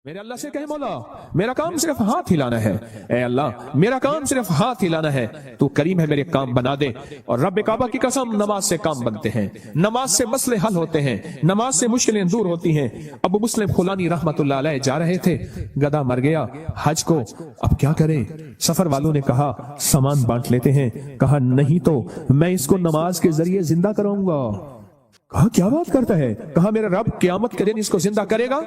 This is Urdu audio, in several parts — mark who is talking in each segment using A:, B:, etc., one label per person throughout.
A: میرے اللہ سے کہے مولا میرا کام صرف ہاتھ ہلانا ہے، اے اللہ میرا کام صرف ہاتھ ہلانا ہے، تو کریم ہے میرے کام بنا دے۔ اور رب کعبہ کی قسم نماز سے کام بنتے ہیں، نماز سے مسئلے حل ہوتے ہیں، نماز سے مشکلیں دور ہوتی ہیں۔ ابو مسلم خولانی رحمت اللہ علیہ جا رہے تھے، گدھا مر گیا حج کو، اب کیا کریں؟ سفر والوں نے کہا سامان بانٹ لیتے ہیں، کہا نہیں تو میں اس کو نماز کے ذریعے زندہ کراؤں گا۔ کہا کیا بات کرتا ہے؟ کہا میرا رب قیامت کے دن اس کو زندہ کرے گا؟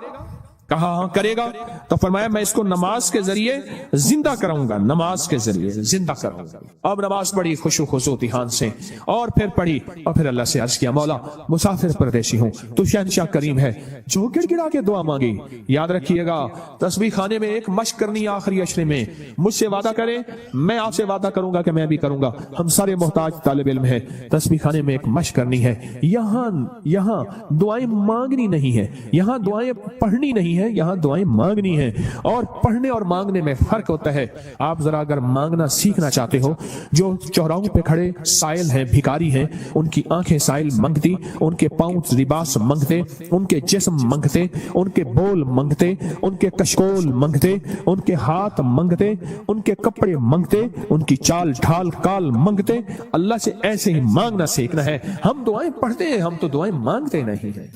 A: کہا ہاں کرے گا۔ تو فرمایا میں اس کو نماز کے ذریعے زندہ کراؤں گا، نماز کے ذریعے زندہ کراؤں گا۔ اب نماز پڑھی خشوع خضوع دھیان سے، اور پھر پڑھی، اور پھر اللہ سے عرض کیا مولا مسافر پردیسی ہوں، تو شہنشاہ کریم ہے، جو گڑ گڑا کے دعا مانگی۔ یاد رکھیے گا تسبیح خانے میں ایک مشق کرنی آخری عشرے میں، مجھ سے وعدہ کرے میں آپ سے وعدہ کروں گا کہ میں بھی کروں گا، ہم سارے محتاج طالب علم ہیں، تسبیح خانے میں ایک مشق کرنی ہے۔ یہاں دعائیں مانگنی نہیں ہے، یہاں دعائیں پڑھنی نہیں ہے، یہاں دعائیں مانگنی ہیں۔ اور پڑھنے اور مانگنے میں فرق ہوتا ہے۔ آپ ذرا اگر مانگنا سیکھنا چاہتے ہو، جو چوراہوں پہ کھڑے سائل ہیں، بھکاری ہیں، ان کی آنکھیں سائل منگتی، ان کے پاؤں لباس منگتے، ان کے جسم منگتے، ان کے بول منگتے، ان کے کشکول منگتے، ان کے ہاتھ منگتے، ان کے کپڑے منگتے، ان کی چال ڈھال کال منگتے۔ اللہ سے ایسے ہی مانگنا سیکھنا ہے۔ ہم دعائیں پڑھتے ہیں، ہم تو دعائیں مانگتے نہیں ہیں۔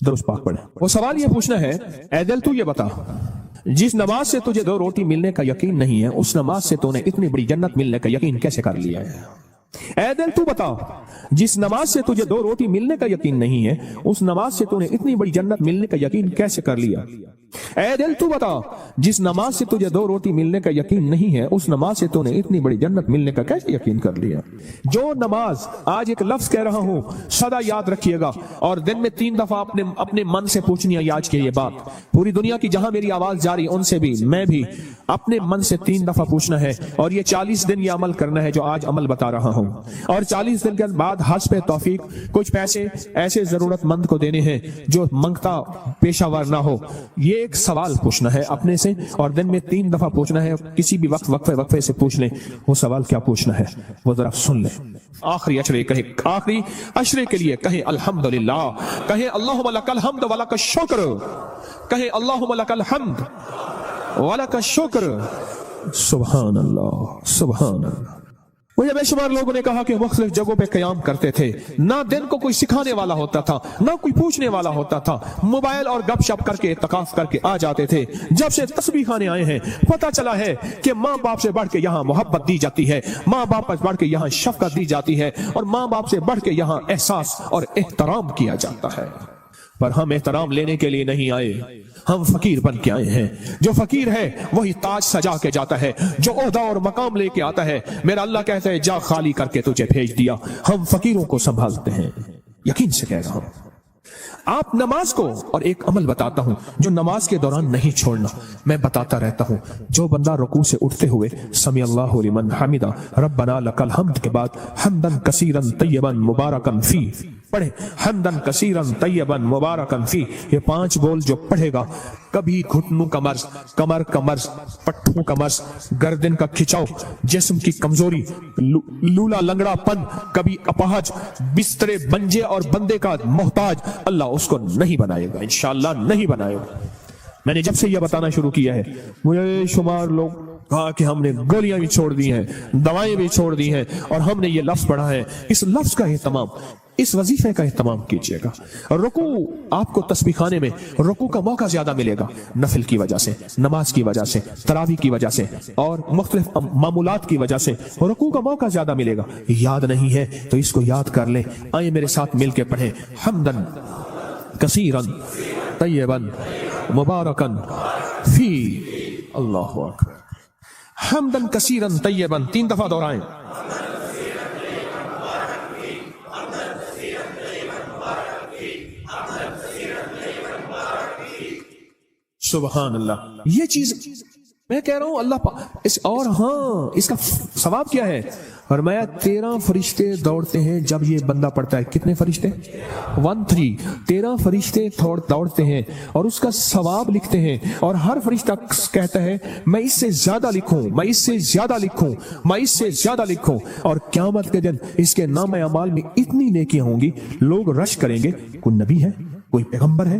A: درست پاک پڑھیں۔ وہ سوال یہ پوچھنا ہے اے دل تو یہ بتا، جس نماز سے تجھے 2 روٹی ملنے کا یقین نہیں ہے، اس نماز سے تو نے اتنی بڑی جنت ملنے کا یقین کیسے کر لیا ہے؟ اے دل تو بتا، جس نماز سے تجھے 2 روٹی ملنے کا یقین نہیں ہے، اس نماز سے تو نے اتنی بڑی جنت ملنے کا یقین کیسے کر لیا؟ اے دل تو بتا، جس نماز سے تجھے 2 روٹی ملنے کا یقین نہیں ہے، اس نماز سے تو نے اتنی بڑی جنت ملنے کا کیسے یقین کر لیا؟ جو نماز، آج ایک لفظ کہہ رہا ہوں سدا یاد رکھیے گا، اور دن میں 3 دفعہ اپنے من سے پوچھنی ہے آج کے یہ بات۔ پوری دنیا کی جہاں میری آواز جاری ان سے بھی میں بھی اپنے من سے 3 دفعہ پوچھنا ہے، اور یہ 40 دن یہ عمل کرنا ہے جو آج عمل بتا رہا ہوں۔ اور 40 دن کے بعد حسب توفیق کچھ پیسے ایسے ضرورت مند کو دینے ہیں جو منگتا پیشہ ور نہ ہو۔ یہ ایک سوال پوچھنا ہے اپنے سے، اور دن میں 3 دفعہ پوچھنا ہے، کسی بھی وقت وقفے سے پوچھ لیں وہ سوال کیا پوچھنا ہے، وہ ذرا سن لیں۔ آخری عشرے کے لیے کہیں الحمدللہ، کہیں اللہم لک الحمد ولک الشکر، کہیں اللہم لک الحمد ولک الشکر۔ سبحان اللہ سبحان اللہ۔ مجھے بے شمار لوگوں نے کہا کہ مختلف جگہوں پہ قیام کرتے تھے، نہ دن کو کوئی سکھانے والا ہوتا تھا، نہ کوئی پوچھنے والا ہوتا تھا، موبائل اور گپ شپ کر کے اعتکاف کر کے آ جاتے تھے۔ جب سے تسبیح خانے آئے ہیں پتہ چلا ہے کہ ماں باپ سے بڑھ کے یہاں محبت دی جاتی ہے، ماں باپ سے بڑھ کے یہاں شفقت دی جاتی ہے، اور ماں باپ سے بڑھ کے یہاں احساس اور احترام کیا جاتا ہے۔ پر ہم احترام لینے کے لیے نہیں آئے، ہم فقیر بن کے آئے ہیں۔ جو فقیر ہے وہی تاج سجا کے جاتا ہے، جو عہدہ اور مقام لے کے آتا ہے میرا اللہ کہتا ہے جا خالی کر کے تجھے بھیج دیا۔ ہم فقیروں کو سنبھالتے ہیں، یقین سے کہہ رہا ہوں۔ آپ نماز کو، اور ایک عمل بتاتا ہوں جو نماز کے دوران نہیں چھوڑنا، میں بتاتا رہتا ہوں، جو بندہ رکوع سے اٹھتے ہوئے سمی اللہ لمن حمدہ ربنا لک الحمد کے بعد حمدن کثیرن طیبن مبارکن فی پڑھے، حمدن کثیرن طیبن مبارکن فی، یہ 5 بول جو پڑھے گا، کبھی گھٹنوں کا مرض، کمر کا مرض، پٹھوں کا مرض، گردن کا کھچاؤ، جسم کی کمزوری، لولا لنگڑا پن، کبھی اپاہج، بسترے بنجے اور بندے کا محتاج، اللہ اس کو نہیں بنائے گا، انشاءاللہ نہیں بنائے گا۔ میں نے جب سے یہ بتانا شروع کیا ہے مجھے شمار لوگ کہا کہ ہم نے گولیاں بھی چھوڑ دی ہیں، دوائیں بھی چھوڑ دی ہیں، اور ہم نے یہ لفظ پڑھا ہے۔ اس لفظ کا اہتمام، اس وظیفے کا اہتمام کیجئے گا۔ رکوع، آپ کو تسبیح خانے میں رکوع کا موقع زیادہ ملے گا، نفل کی وجہ سے، نماز کی وجہ سے، تراویح کی وجہ سے، اور مختلف معمولات کی وجہ سے رکوع کا موقع زیادہ ملے گا۔ یاد نہیں ہے تو اس کو یاد کر لیں، آئیں میرے ساتھ مل کے پڑھیں، حمدن کثیرن طیبن مبارکن فی، اللہ اکبر، حمدن کثیرن طیبن 3 دفعہ دہرائیں۔ سبحان اللہ۔ یہ چیز میں کہہ رہا ہوں اللہ اور ہاں اس کا ثواب کیا ہے؟ فرمایا 13 فرشتے دوڑتے ہیں جب یہ بندہ پڑھتا ہے۔ کتنے فرشتے؟ 13 فرشتے دوڑتے ہیں اور اس کا ثواب لکھتے ہیں، اور ہر فرشتہ کہتا ہے میں اس سے زیادہ لکھوں، میں اس سے زیادہ لکھوں، میں اس سے زیادہ لکھوں، اور قیامت کے دن اس کے نام اعمال میں اتنی نیکیاں ہوں گی، لوگ رش کریں گے کوئی نبی ہے، کوئی پیغمبر ہے،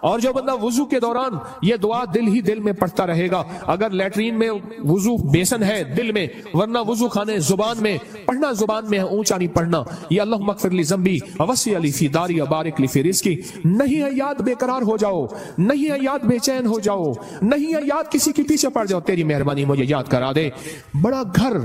A: اور جو بندہ وضو کے دوران یہ دعا دل ہی دل میں پڑھتا رہے گا، اگر لیٹرین میں وضو بیسن ہے دل میں، ورنہ وضو خانے زبان میں پڑھنا، زبان میں اونچا نہیں پڑھنا، یا اللہم اغفر لی ذنبی ووسع لی فی داری وبارک لی فی رزقی، نہیں ہے یاد بے قرار ہو جاؤ، نہیں ہے یاد بے چین ہو جاؤ، نہیں ہے یاد کسی کے پیچھے پڑ جاؤ، تیری مہربانی مجھے یاد کرا دے، بڑا گھر،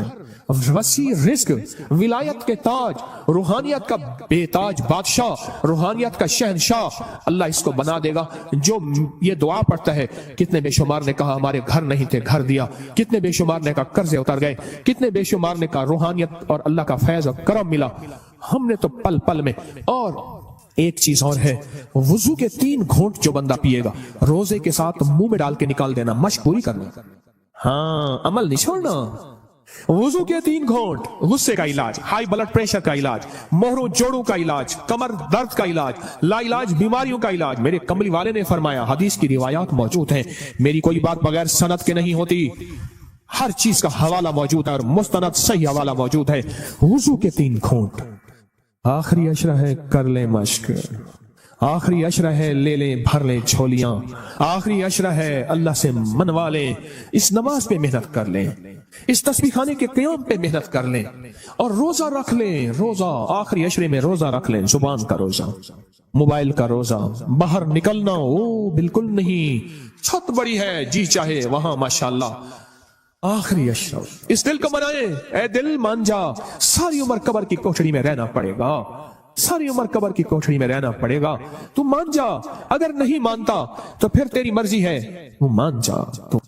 A: وسیع رزق، ولایت کے تاج، روحانیت کا بے تاج بادشاہ، روحانیت کا شہنشاہ، اللہ اس کو بنا دے گا جو یہ دعا پڑھتا ہے۔ کتنے بے شمار نے کہا ہمارے گھر نہیں تھے گھر دیا، کتنے بے شمار نے کہا قرضے اتر گئے، کتنے بے شمار نے کہا روحانیت اور اللہ کا فیض اور کرم ملا، ہم نے تو پل پل میں۔ اور ایک چیز اور ہے، وضو کے 3 گھونٹ جو بندہ پیے گا روزے کے ساتھ منہ میں ڈال کے نکال دینا، مشق پوری کرنا، ہاں عمل نہیں چھوڑنا۔ وضو کے 3 گھونٹ، غصے کا علاج، ہائی بلڈ پریشر کا علاج، موہروں جوڑوں کا علاج، کمر درد کا علاج، لا علاج بیماریوں کا علاج۔ میرے کملی والے نے فرمایا، حدیث کی روایات موجود ہیں، میری کوئی بات بغیر سند کے نہیں ہوتی، ہر چیز کا حوالہ موجود ہے اور مستند صحیح حوالہ موجود ہے۔ وضو کے 3 گھونٹ، آخری عشرہ ہے کر لیں مشق، آخری عشرہ ہے لے لیں بھر لیں جھولیاں، آخری عشرہ ہے اللہ سے منوا لیں، اس نماز پہ محنت کر لیں، اس تسبیح خانے کے قیام پہ محنت کر لیں، اور روزہ رکھ لیں، روزہ آخری عشرے میں روزہ رکھ لیں، زبان کا روزہ، موبائل کا روزہ، باہر نکلنا او بالکل نہیں، چھت بڑی ہے جی چاہے وہاں ماشاءاللہ، آخری عشرہ اس دل کو منائیں، اے دل مان جا، ساری عمر قبر کی کوٹھڑی میں رہنا پڑے گا، ساری عمر قبر کی کوٹھڑی میں رہنا پڑے گا، تو مان جا، اگر نہیں مانتا تو پھر تیری مرضی ہے، وہ مان جا۔ تو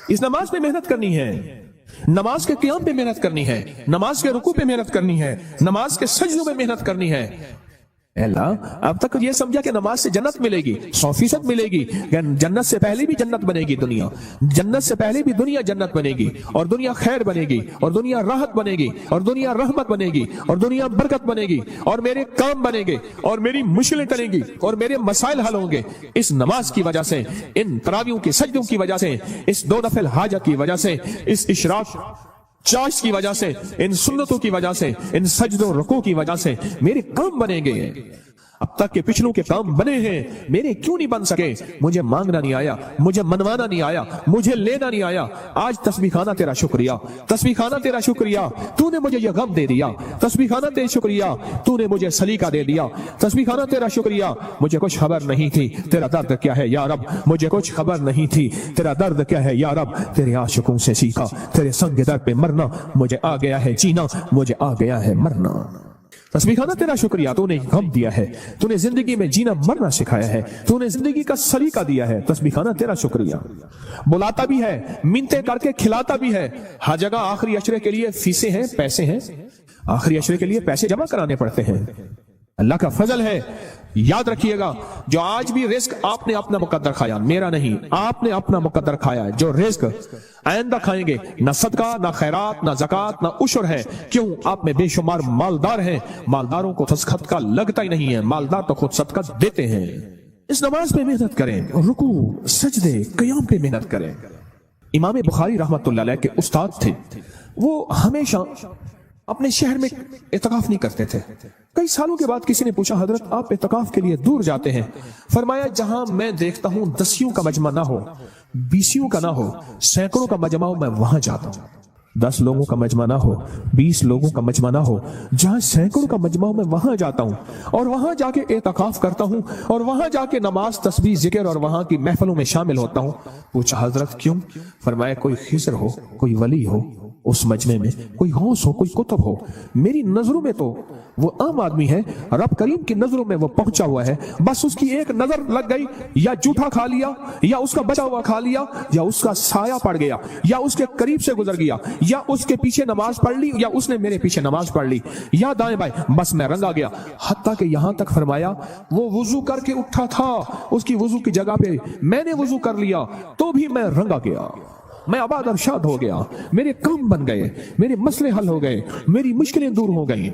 A: اس نماز پہ محنت کرنی ہے، نماز کے قیام پہ محنت کرنی ہے، نماز کے رکوع پہ محنت کرنی ہے، نماز کے سجدوں پہ محنت کرنی ہے۔ اے اللہ اب تک یہ سمجھا کہ نماز سے جنت ملے گی، 100% ملے گی، جنت سے پہلے بھی جنت بنے گی، دنیا جنت سے پہلے بھی دنیا جنت بنے گی، اور دنیا خیر بنے گی، اور دنیا راحت بنے گی، اور دنیا رحمت بنے گی، اور دنیا برکت بنے گی، اور میرے کام بنے گے، اور میری مشکلیں ٹلیں گی، اور میرے مسائل حل ہوں گے، اس نماز کی وجہ سے، ان تراویحوں کے سجدوں کی وجہ سے، اس 2 نفل حاجت کی وجہ سے، اس اشراق چاش کی وجہ سے، ان سنتوں کی وجہ سے، ان سجدوں رکوع کی وجہ سے میرے کام بنے گے۔ اب تک کے پچھلوں کے کام بنے ہیں، میرے کیوں نہیں بن سکے؟ مجھے مانگنا نہیں آیا، مجھے منوانا نہیں آیا، مجھے لینا نہیں آیا۔ آج تسبیح خانہ تیرا شکریہ، تسبیح خانہ تیرا شکریہ، تو نے مجھے یہ غم دے دیا، تسبیح خانہ تیرا شکریہ، تو نے مجھے سلیقہ دے دیا، تسبیح خانہ تیرا شکریہ، مجھے کچھ خبر نہیں تھی تیرا درد کیا ہے یا رب، مجھے کچھ خبر نہیں تھی تیرا درد کیا ہے یا رب، تیرے عاشقوں سے سیکھا، تیرے سنگ در پہ مرنا، مجھے آ گیا ہے جینا، مجھے آ گیا ہے مرنا۔ تسبیح خانہ تیرا شکریہ، تو نے غم دیا ہے، تو نے زندگی میں جینا مرنا سکھایا ہے، تو نے زندگی کا سلیقہ دیا ہے، تسبیح خانہ تیرا شکریہ۔ بلاتا بھی ہے، منتیں کر کے کھلاتا بھی ہے، ہر جگہ آخری عشرے کے لیے فیسیں ہیں، پیسے ہیں، آخری عشرے کے لیے پیسے جمع کرانے پڑتے ہیں، اللہ کا فضل ہے۔ یاد رکھیے گا، جو آج بھی رزق آپ نے اپنا مقدر کھایا، میرا نہیں، آپ نے اپنا مقدر کھایا ہے، جو رزق آئندہ کھائیں گے، نہ صدقہ، نہ خیرات، نہ زکوٰۃ، نہ عشر ہے۔ کیوں؟ آپ میں بے شمار مالدار ہیں، مالداروں کو صدقہ لگتا ہی نہیں ہے، مالدار تو خود صدقہ دیتے ہیں۔ اس نماز پہ محنت کریں، رکوع، سجدے، قیام پہ محنت کریں۔ امام بخاری رحمت اللہ علیہ کے استاد تھے، وہ ہمیشہ اپنے شہر میں اعتکاف نہیں کرتے تھے۔ کئی سالوں کے بعد کسی نے پوچھا، حضرت آپ اعتکاف کے لیے دور جاتے ہیں؟ فرمایا، جہاں میں دیکھتا ہوں 10 کا مجمع نہ ہو، 20 کا نہ ہو، سینکڑوں کا مجمع ہو، میں وہاں جاتا ہوں۔ 10 لوگوں کا مجمع نہ ہو، 20 لوگوں کا مجمع نہ ہو، جہاں سینکڑوں کا مجمع ہو، میں وہاں جاتا ہوں، اور وہاں جا کے اعتکاف کرتا ہوں، اور وہاں جا کے نماز، تسبیح، ذکر اور وہاں کی محفلوں میں شامل ہوتا ہوں۔ پوچھا، حضرت کیوں؟ فرمایا، کوئی خضر ہو، کوئی ولی ہو اس مجمع میں، کوئی غوث ہو، کوئی قطب ہو، میری نظروں میں تو وہ عام آدمی ہے، رب کریم کی نظروں میں وہ پہنچا ہوا ہے، بس اس کی ایک نظر لگ گئی، یا جھوٹا کھا لیا، یا اس کا بچا ہوا کھا لیا، یا اس کا سایہ پڑ گیا، یا اس کے قریب سے گزر گیا، یا اس کے پیچھے نماز پڑھ لی، یا اس نے میرے پیچھے نماز پڑھ لی، یا دائیں بائیں، بس میں رنگا گیا۔ حتیٰ کہ یہاں تک فرمایا، وہ وضو کر کے اٹھا تھا، اس کی وضو کی جگہ پہ میں نے وضو کر لیا تو بھی میں رنگا گیا، میں آباد اور شاد ہو گیا، میرے کام بن گئے، میرے مسئلے حل ہو گئے، میری مشکلیں دور ہو گئیں۔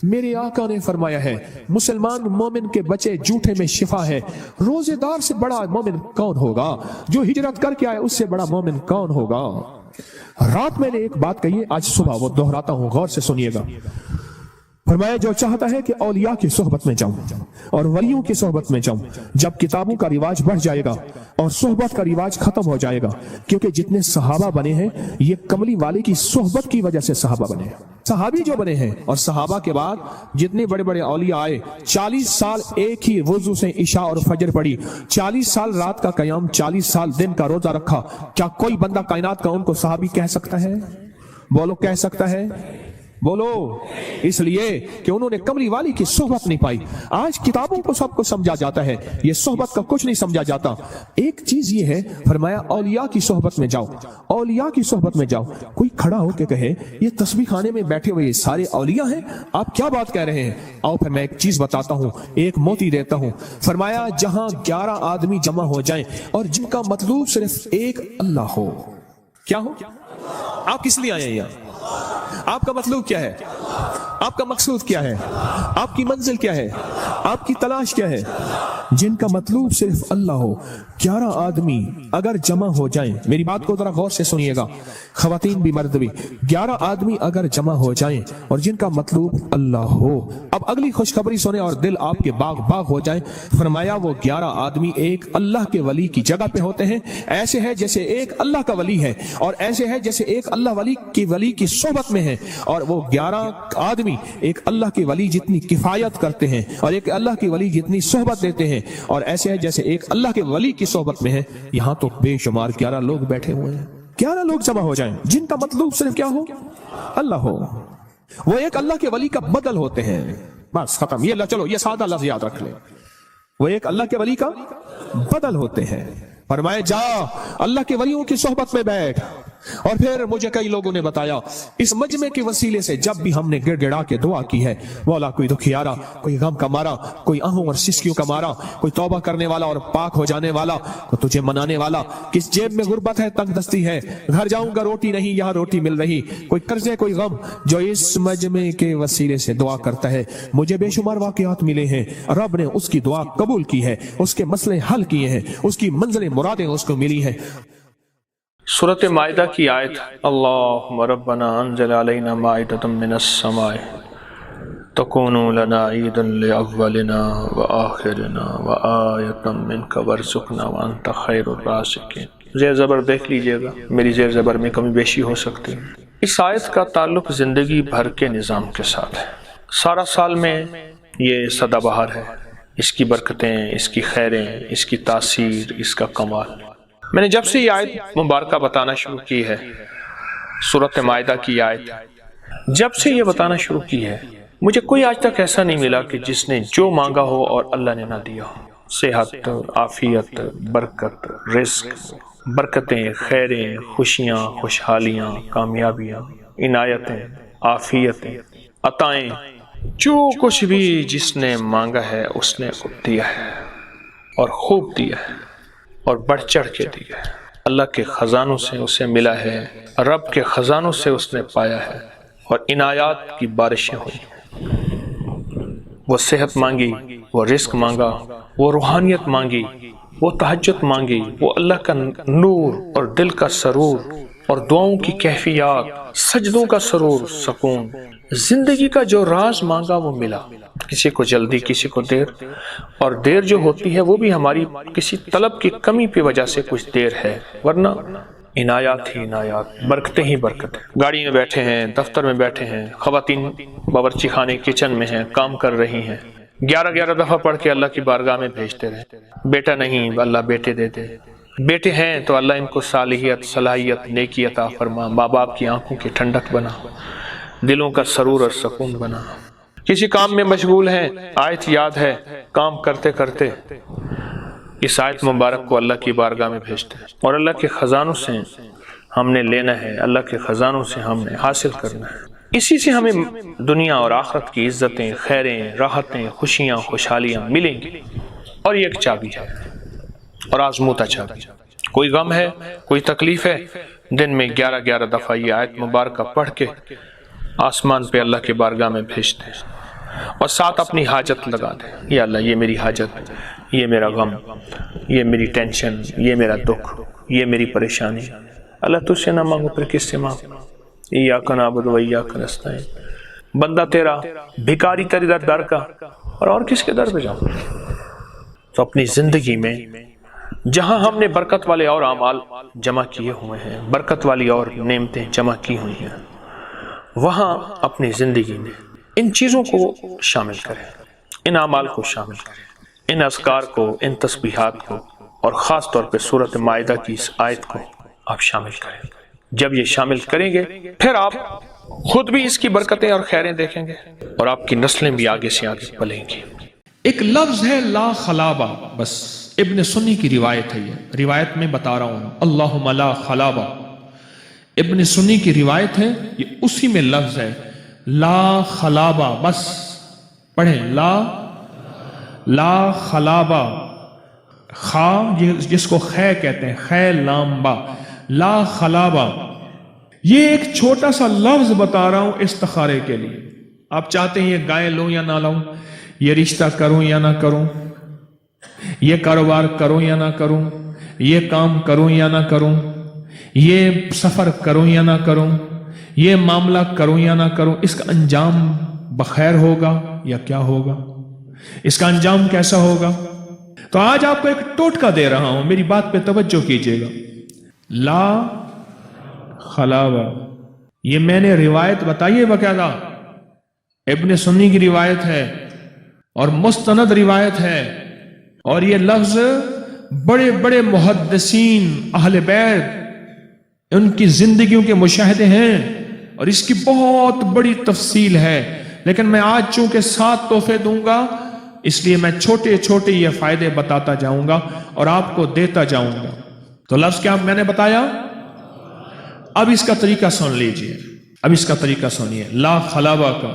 A: میرے آقا نے فرمایا ہے، مسلمان مومن کے بچے جھوٹے میں شفا ہے۔ روزے دار سے بڑا مومن کون ہوگا؟ جو ہجرت کر کے آئے اس سے بڑا مومن کون ہوگا؟ رات میں نے ایک بات کہی ہے، آج صبح وہ دہراتا ہوں، غور سے سنیے گا۔ فرمایا جو چاہتا ہے کہ اولیاء کی صحبت میں جاؤں اور ولیوں کی صحبت میں جاؤں، جب کتابوں کا رواج بڑھ جائے گا اور صحبت کا رواج ختم ہو جائے گا، کیونکہ جتنے صحابہ بنے ہیں یہ کملی والے کی صحبت کی وجہ سے صحابہ بنے ہیں، صحابی جو بنے ہیں، اور صحابہ کے بعد جتنے بڑے بڑے اولیاء آئے، 40 سال ایک ہی وضو سے عشاء اور فجر پڑھی، 40 سال رات کا قیام، 40 سال دن کا روزہ رکھا، کیا کوئی بندہ کائنات کا ان کو صحابی کہہ سکتا ہے؟ بولو کہہ سکتا ہے؟ بولو، اس لیے کہ انہوں نے کملی والی کی صحبت نہیں پائی۔ آج کتابوں کو سب کو سمجھا جاتا ہے، یہ صحبت کا کچھ نہیں سمجھا جاتا۔ ایک چیز یہ ہے، فرمایا اولیاء کی صحبت میں جاؤ، اولیاء کی صحبت میں جاؤ۔ کوئی کھڑا ہو کے کہے یہ تسبیح خانے میں بیٹھے ہوئے یہ سارے اولیاء ہیں، آپ کیا بات کہہ رہے ہیں؟ آؤ پھر میں ایک چیز بتاتا ہوں، ایک موتی دیتا ہوں۔ فرمایا جہاں 11 آدمی جمع ہو جائیں اور جن کا مطلوب صرف ایک اللہ ہو، کیا ہو؟ آپ کس لیے آئے ہیں یہاں؟ آپ کا مطلوب کیا ہے؟ آپ کا مقصود کیا ہے؟ آپ کی منزل کیا ہے؟ آپ کی تلاش کیا ہے؟ جن کا مطلوب صرف اللہ ہو، 11 آدمی اگر جمع ہو جائیں، میری بات کو ذرا غور سے سنیے گا، خواتین بھی مرد بھی، 11 آدمی اگر جمع ہو جائیں اور جن کا مطلوب اللہ ہو۔ اب اگلی خوشخبری سنیں اور دل آپ کے باغ باغ ہو جائیں۔ فرمایا وہ 11 آدمی ایک اللہ کے ولی کی جگہ پہ ہوتے ہیں، ایسے ہے جیسے ایک اللہ کا ولی ہے، اور ایسے ہے جیسے ایک اللہ ولی کی صحبت میں ہے، اور وہ 11 آدمی ایک اللہ کے ولی جتنی کفایت کرتے ہیں اور ایک اللہ کے ولی جتنی صحبت دیتے ہیں، اور ایسے ہے جیسے ایک اللہ کے ولی کی صحبت میں ہے۔ یہاں تو بے شمار 11 لوگ بیٹھے ہوئے ہیں، 11 لوگ جمع ہو جائیں جن کا مطلوب صرف کیا ہو؟ اللہ ہو، وہ ایک اللہ کے ولی کا بدل ہوتے ہیں، بس ختم۔ یہ اللہ، چلو یہ سادہ لفظ یاد رکھ لیں، وہ ایک اللہ کے ولی کا بدل ہوتے ہیں۔ فرمائے جا اللہ کے ولیوں کی صحبت میں بیٹھ۔ اور پھر مجھے کئی لوگوں نے بتایا اس مجمع کے وسیلے سے جب بھی ہم نے گڑ گڑا کے دعا کی ہے، مولا کوئی دکھیارا، کوئی غم کا مارا، کوئی آہوں اور سسکیوں کا مارا، کوئی توبہ کرنے والا اور پاک ہو جانے والا، کوئی تجھے منانے والا، کس جیب میں غربت ہے، تنگ دستی ہے، گھر جاؤں گا روٹی نہیں یہاں روٹی مل رہی، کوئی قرضے کوئی غم، جو اس مجمع کے وسیلے سے دعا کرتا ہے، مجھے بے شمار واقعات ملے ہیں، رب نے اس کی دعا قبول کی ہے، اس کے مسئلے حل کیے ہیں، اس کی منزل مرادیں اس کو ملی ہیں۔
B: سورۃ مائدہ کی آیت، اللہم ربنا انزل علینا مائدۃ من السماء تکون لنا عیدا لاولنا وآخرنا وآیۃ منک وارزقنا وانت خیر الرازقین۔ زیر زبر دیکھ لیجئے گا، میری زیر زبر میں کمی بیشی ہو سکتی ہے۔ اس آیت کا تعلق زندگی بھر کے نظام کے ساتھ ہے۔ سارا سال میں یہ سدا بہار ہے، اس کی برکتیں، اس کی خیریں، اس کی تاثیر، اس کا کمال۔ میں نے جب سے یہ آیت مبارکہ بتانا شروع کی ہے، سورۃ مائدہ کی آیت، جب سے یہ بتانا شروع کی ہے، مجھے کوئی آج تک ایسا نہیں ملا کہ جس نے جو مانگا ہو اور اللہ نے نہ دیا ہو۔ صحت، عافیت، برکت، رزق، برکتیں، خیریں، خوشیاں، خوشحالیاں، کامیابیاں، عنایتیں، عافیتیں، عطائیں، جو کچھ بھی جس نے مانگا ہے اس نے دیا ہے، اور خوب دیا ہے، اور بڑھ چڑھ کے دیا ہے۔ اللہ کے خزانوں سے اسے ملا ہے، رب کے خزانوں سے اس نے پایا ہے، اور عنایات کی بارشیں ہوئی۔ وہ صحت مانگی، وہ رزق مانگا، وہ روحانیت مانگی، وہ تہجد مانگی، وہ اللہ کا نور اور دل کا سرور اور دعاؤں کی کیفیات، سجدوں کا سرور، سکون، زندگی کا جو راز مانگا وہ ملا۔ کسی کو جلدی، کسی کو دیر، اور دیر جو ہوتی ہے وہ بھی ہماری کسی طلب کی کمی پہ وجہ سے کچھ دیر ہے، ورنہ عنایات ہی عنایات، برکتیں ہی برکتیں۔ گاڑی میں بیٹھے ہیں، دفتر میں بیٹھے ہیں، خواتین باورچی خانے کچن میں ہیں، کام کر رہی ہیں، 11 دفعہ پڑھ کے اللہ کی بارگاہ میں بھیجتے رہے۔ بیٹا نہیں، اللہ بیٹے دے دے، بیٹے ہیں تو اللہ ان کو صالحیت، صلاحیت، نیکی عطا فرما، ماں باپ کی آنکھوں کی ٹھنڈک بنا، دلوں کا سرور اور سکون بنا۔ کسی کام میں مشغول ہیں، آیت یاد ہے، کام کرتے کرتے اس آیت مبارک کو اللہ کی بارگاہ میں بھیجتے ہیں، اور اللہ کے خزانوں سے ہم نے لینا ہے، اللہ کے خزانوں سے ہم نے حاصل کرنا ہے۔ اسی سے ہمیں دنیا اور آخرت کی عزتیں، خیریں، راحتیں، خوشیاں، خوشحالیاں ملیں گی۔ اور یہ ایک چابی ہے، اور آزموتا چابی۔ کوئی غم ہے، کوئی تکلیف ہے، دن میں 11 دفعہ یہ آیت مبارکہ پڑھ کے آسمان پہ اللہ کے بارگاہ میں بھیجتے ہیں، اور ساتھ اپنی حاجت لگا دیں۔ یا اللہ یہ میری حاجت، یہ میرا غم، یہ میری ٹینشن، یہ میرا دکھ، یہ میری پریشانی، اللہ تجھ سے نہ مانگو پھر کس سے مانگو؟ ایاک نعبد و ایاک نستعین۔ بندہ تیرا، بھکاری تیرے در کا، اور کس کے در پہ جاؤں؟ تو اپنی زندگی میں جہاں ہم نے برکت والے اور اعمال جمع کیے ہوئے ہیں، برکت والی اور نعمتیں جمع کی ہوئی ہیں، وہاں اپنی زندگی میں ان چیزوں کو شامل کریں، ان اعمال کو شامل کریں، ان اذکار کو، ان تسبیحات کو، اور خاص طور پہ سورۃ مائدہ کی اس آیت کو آپ شامل کریں۔ جب یہ شامل کریں گے پھر آپ خود بھی اس کی برکتیں اور خیریں دیکھیں گے، اور آپ کی نسلیں بھی آگے سے آگے پلیں گی۔
A: ایک لفظ ہے لا خلابہ، بس ابن سنی کی روایت ہے، یہ روایت میں بتا رہا ہوں، اللہم لا خلابہ، ابن سنی کی روایت ہے، یہ اسی میں لفظ ہے لا خلابہ، بس پڑھیں لا خلابہ، خا جس کو خے کہتے ہیں، خے لام با، لا خلابہ۔ یہ ایک چھوٹا سا لفظ بتا رہا ہوں استخارے کے لیے۔ آپ چاہتے ہیں یہ گائے لوں یا نہ لوں، یہ رشتہ کروں یا نہ کروں، یہ کاروبار کروں یا نہ کروں، یہ کام کروں یا نہ کروں، یہ سفر کروں یا نہ کروں، یہ معاملہ کروں یا نہ کروں، اس کا انجام بخیر ہوگا یا کیا ہوگا، اس کا انجام کیسا ہوگا؟ تو آج آپ کو ایک ٹوٹکا دے رہا ہوں، میری بات پہ توجہ کیجئے گا۔ لا خلابہ، یہ میں نے روایت بتائی ہے باقاعدہ، ابن سنی کی روایت ہے اور مستند روایت ہے، اور یہ لفظ بڑے بڑے محدثین اہل بیت ان کی زندگیوں کے مشاہدے ہیں، اور اس کی بہت بڑی تفصیل ہے، لیکن میں آج چونکہ 7 تحفے دوں گا، اس لیے میں چھوٹے چھوٹے یہ فائدے بتاتا جاؤں گا اور آپ کو دیتا جاؤں گا۔ تو لفظ کیا میں نے بتایا؟ اب اس کا طریقہ سن لیجئے، اب اس کا طریقہ سنیے، لا خلابہ کا۔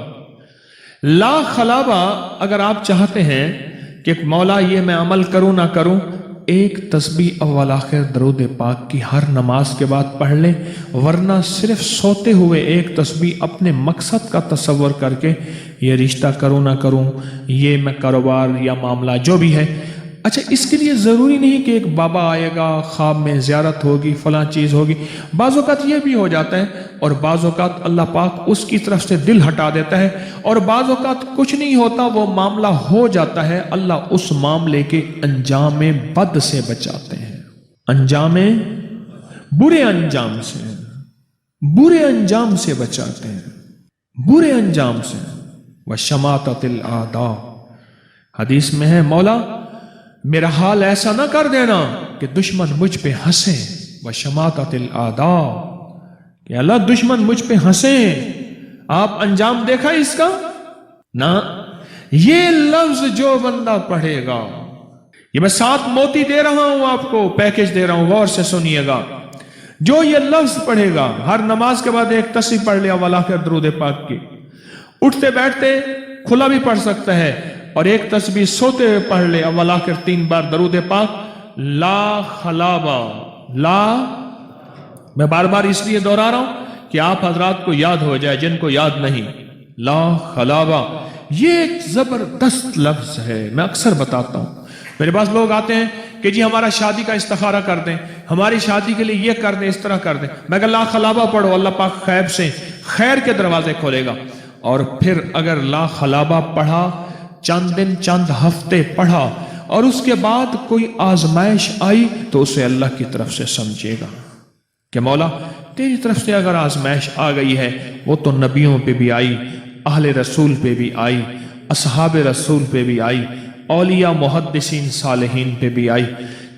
A: لا خلابہ اگر آپ چاہتے ہیں کہ مولا یہ میں عمل کروں نہ کروں، ایک تسبیح اول آخر درود پاک کی ہر نماز کے بعد پڑھ لیں، ورنہ صرف سوتے ہوئے ایک تسبیح اپنے مقصد کا تصور کر کے، یہ رشتہ کروں نہ کروں، یہ میں کاروبار یا معاملہ جو بھی ہے۔ اچھا، اس کے لیے ضروری نہیں کہ ایک بابا آئے گا، خواب میں زیارت ہوگی، فلاں چیز ہوگی، بعض اوقات یہ بھی ہو جاتا ہے، اور بعض اوقات اللہ پاک اس کی طرف سے دل ہٹا دیتا ہے، اور بعض اوقات کچھ نہیں ہوتا، وہ معاملہ ہو جاتا ہے، اللہ اس معاملے کے انجام بد سے بچاتے ہیں، انجام برے انجام سے، برے انجام سے بچاتے ہیں، برے انجام سے۔ وَشَمَاتَةِ الْأَعْدَاءِ، حدیث میں ہے مولا میرا حال ایسا نہ کر دینا کہ دشمن مجھ پہ ہنسیں، وَشَمَاتَةِ الْأَعْدَاءِ، کہ اللہ دشمن مجھ پہ ہنسیں۔ آپ انجام دیکھا اس کا؟ نہ، یہ لفظ جو بندہ پڑھے گا، یہ میں 7 موتی دے رہا ہوں آپ کو، پیکج دے رہا ہوں، غور سے سنیے گا، جو یہ لفظ پڑھے گا، ہر نماز کے بعد ایک تسبیح پڑھ لیا وَلَٰخِرْ درود پاک کی، اٹھتے بیٹھتے کھلا بھی پڑھ سکتا ہے، اور ایک تسبیح سوتے ہوئے پڑھ لے اول آخر 3 بار درود پاک، لا خلابہ، لا، میں بار بار اس لیے دہرا رہا ہوں کہ آپ حضرات کو یاد ہو جائے جن کو یاد نہیں، لا خلابہ، یہ ایک زبردست لفظ ہے۔ میں اکثر بتاتا ہوں، میرے پاس لوگ آتے ہیں کہ جی ہمارا شادی کا استخارہ کر دیں، ہماری شادی کے لیے یہ کر دیں، اس طرح کر دیں، میں کہا لا خلابہ پڑھو، اللہ پاک خیب سے خیر کے دروازے کھولے گا۔ اور پھر اگر لا خلابہ پڑھا، چند دن چند ہفتے پڑھا، اور اس کے بعد کوئی آزمائش آئی تو اسے اللہ کی طرف سے سمجھے گا کہ مولا تیری طرف سے اگر آزمائش آ گئی ہے، وہ تو نبیوں پہ بھی آئی، اہل رسول پہ بھی آئی، اصحاب رسول پہ بھی آئی، اولیاء محدثین صالحین پہ بھی آئی،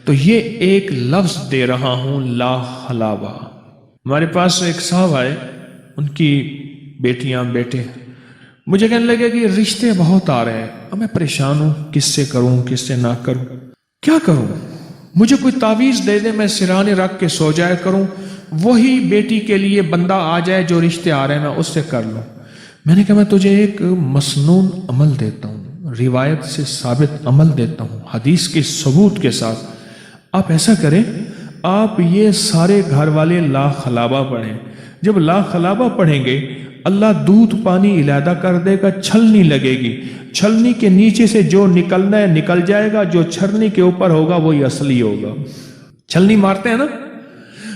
A: تو یہ ایک لفظ دے رہا ہوں، لا خلابہ۔ ہمارے پاس ایک صاحب آئے، ان کی بیٹیاں بیٹے مجھے کہنے لگے کہ رشتے بہت آ رہے ہیں، اب میں پریشان ہوں، کس سے کروں کس سے نہ کروں، کیا کروں؟ مجھے کوئی تعویذ دے دے، میں سرانے رکھ کے سو جایا کروں، وہی بیٹی کے لیے بندہ آ جائے جو رشتے آ رہے ہیں میں اس سے کر لوں۔ میں نے کہا میں تجھے ایک مسنون عمل دیتا ہوں، روایت سے ثابت عمل دیتا ہوں، حدیث کے ثبوت کے ساتھ۔ آپ ایسا کریں، آپ یہ سارے گھر والے لا خلابہ پڑھیں۔ جب لا خلابہ پڑھیں گے، اللہ دودھ پانی علیحدہ کر دے گا، چھلنی لگے گی، چھلنی کے نیچے سے جو نکلنا ہے نکل جائے گا، جو چھلنی کے اوپر ہوگا وہی اصلی ہوگا۔ چھلنی مارتے ہیں نا،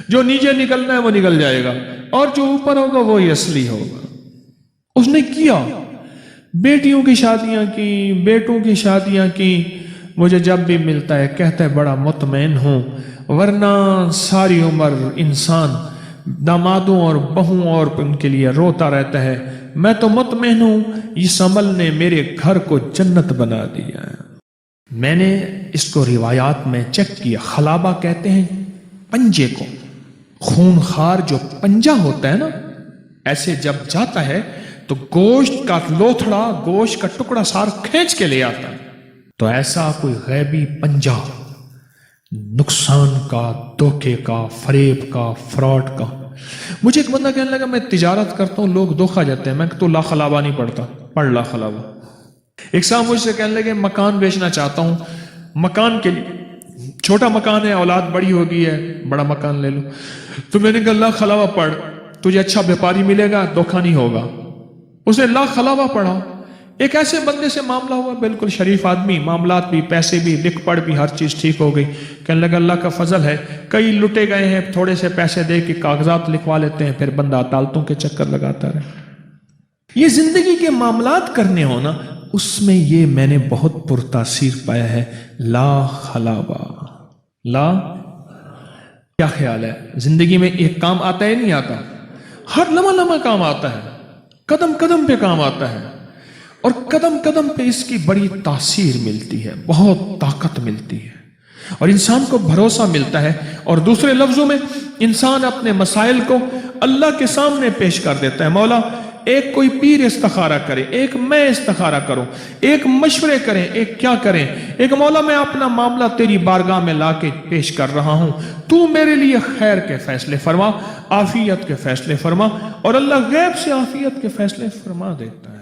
A: جو نیچے نکلنا ہے وہ نکل جائے گا، اور جو اوپر ہوگا وہی اصلی ہوگا۔
C: اس نے کیا، بیٹیوں کی شادیاں کی، بیٹوں کی شادیاں کی، مجھے جب بھی ملتا ہے کہتا ہے بڑا مطمئن ہوں، ورنہ ساری عمر انسان دامادوں اور بہوں اور ان کے لیے روتا رہتا ہے، میں تو مطمئن ہوں اس عمل نے میرے گھر کو جنت بنا دیا ہے۔ میں نے اس کو روایات میں چیک کیا، خلابہ کہتے ہیں پنجے کو، خونخوار جو پنجہ ہوتا ہے نا، ایسے جب جاتا ہے تو گوشت کا لوتھڑا، گوشت کا ٹکڑا سار کھینچ کے لے آتا ہے، تو ایسا کوئی غیبی پنجہ نقصان کا، دھوکے کا، فریب کا، فراڈ کا۔ مجھے ایک بندہ کہنے لگا میں تجارت کرتا ہوں، لوگ دھوکا جاتے ہیں، میں تو لا خلابہ نہیں پڑھتا، پڑھ لا خلابہ۔ ایک صاحب مجھ سے کہنے لگے مکان بیچنا چاہتا ہوں، مکان کے لیے چھوٹا مکان ہے، اولاد بڑی ہو گئی ہے، بڑا مکان لے لو۔ تو میں نے کہا لا خلابہ پڑھ، تجھے اچھا بیپاری ملے گا، دھوکا نہیں ہوگا۔ اس نے لا خلابہ پڑھا، ایک ایسے بندے سے معاملہ ہوا، بالکل شریف آدمی، معاملات بھی، پیسے بھی، لکھ پڑھ بھی، ہر چیز ٹھیک ہو گئی۔ کہنے لگا اللہ کا فضل ہے، کئی لٹے گئے ہیں، تھوڑے سے پیسے دے کے کاغذات لکھوا لیتے ہیں، پھر بندہ عدالتوں کے چکر لگاتا رہے۔ یہ زندگی کے معاملات کرنے ہونا، اس میں یہ میں نے بہت پرتاثیر پایا ہے، لا خلابہ۔ لا، کیا خیال ہے زندگی میں ایک کام آتا ہے نہیں آتا؟ ہر لمحہ لمحہ کام آتا ہے، قدم قدم پہ کام آتا ہے، اور قدم قدم پہ اس کی بڑی تاثیر ملتی ہے، بہت طاقت ملتی ہے، اور انسان کو بھروسہ ملتا ہے، اور دوسرے لفظوں میں انسان اپنے مسائل کو اللہ کے سامنے پیش کر دیتا ہے۔ مولا، ایک کوئی پیر استخارہ کرے، ایک میں استخارہ کروں، ایک مشورے کریں، ایک کیا کریں، ایک مولا میں اپنا معاملہ تیری بارگاہ میں لا کے پیش کر رہا ہوں، تو میرے لیے خیر کے فیصلے فرما، عافیت کے فیصلے فرما، اور اللہ غیب سے عافیت کے فیصلے فرما دیتا ہے۔